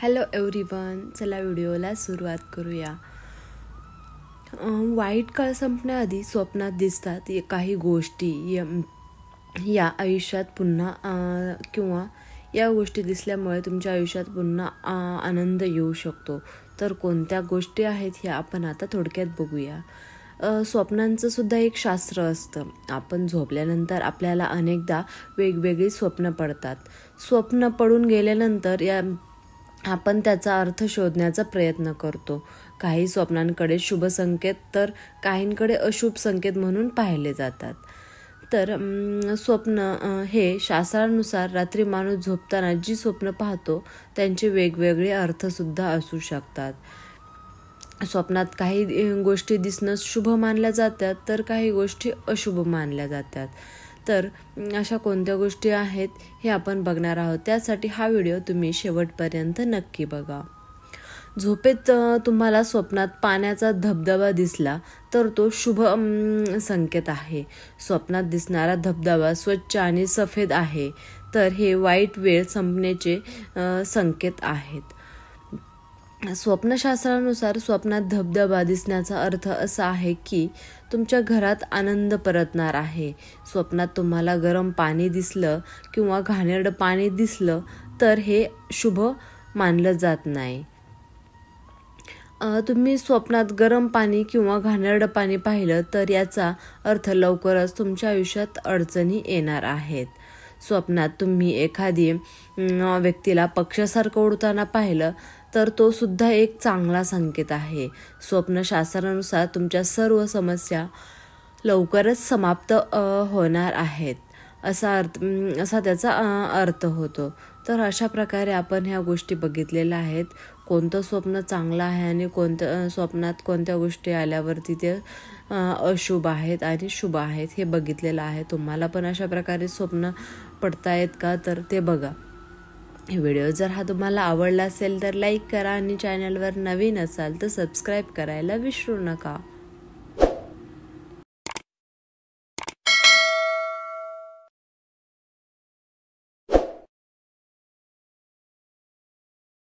Hello everyone, चला व्हिडिओला सुरुवात करूया. वाईट काळ संपण्याआधी स्वप्नात दिसतात काही गोष्टी या आयुष्यात पुन्हा किंवा या गोष्टी दिसल्यामुळे तुमच्या आयुष्यात पुन्हा आनंद येऊ शकतो. तर कोणत्या गोष्टी आहेत ह्या आपण आता थोडक्यात बघूया. स्वप्नांचं सुद्धा एक शास्त्र असतं. आपण झोपल्यानंतर आपल्याला अनेकदा वेगवेगळी स्वप्न पडतात. स्वप्न पडून गेल्यानंतर आपण त्याचा अर्थ शोधण्याचा प्रयत्न करतो. काही स्वप्नांकडे शुभ संकेत तर काहींकडे अशुभ संकेत म्हणून पाहिले जातात. तर स्वप्न हे शास्त्रानुसार रात्री माणूस झोपताना जी स्वप्न पाहतो त्यांचे वेगवेगळे अर्थसुद्धा असू शकतात. स्वप्नात काही गोष्टी दिसणं शुभ मानल्या जातात तर काही गोष्टी अशुभ मानल्या जातात. तर अशा कोणत्या गोष्टी आहेत हे आपण बघणार आहोत. त्यासाठी हा व्हिडिओ तुम्ही शेवटपर्यंत नक्की बघा. झोपेत तुम्हाला स्वप्नात पाण्याचा धबधबा दिसला तर तो शुभ संकेत आहे. स्वप्नात दिसणारा धबधबा स्वच्छ आणि सफेद आहे तर हे वाईट वेळ संपण्याचे संकेत आहेत. स्वप्नशास्त्रानुसार स्वप्नात धबधबा दिसण्याचा अर्थ असा आहे की तुमच्या घरात आनंद परतणार आहे. स्वप्नात तुम्हाला गरम पाणी दिसलं किंवा घाणेरडं पाणी दिसलं तर हे शुभ मानलं जात नाही. तुम्ही स्वप्नात गरम पाणी किंवा घाणेरडं पाणी पाहिलं तर याचा अर्थ लवकरच तुमच्या आयुष्यात अडचणी येणार आहेत. स्वप्नात तुम्ही एखादी व्यक्तीला पक्ष्यासारखं उडताना पाहिलं तर तो सुद्धा एक चांगला संकेत आहे. स्वप्नशास्त्रानुसार तुमच्या सर्व समस्या लवकरच समाप्त होणार आहेत असा त्याचा अर्थ होतो. तर अशा प्रकारे आपण ह्या गोष्टी बघितलेल्या आहेत. कोणतं स्वप्न चांगलं आहे आणि कोणत्या स्वप्नात कोणत्या गोष्टी आल्यावरती ते अशुभ आहेत आणि शुभ आहेत हे बघितलेलं आहे. तुम्हाला पण अशा प्रकारे स्वप्न पडतायत का तर ते बघा. व्हिडिओ जर हा तुम्हाला आवडला असेल तर लाईक करा आणि चॅनलवर नवीन असाल तर सबस्क्राईब करायला विसरू नका.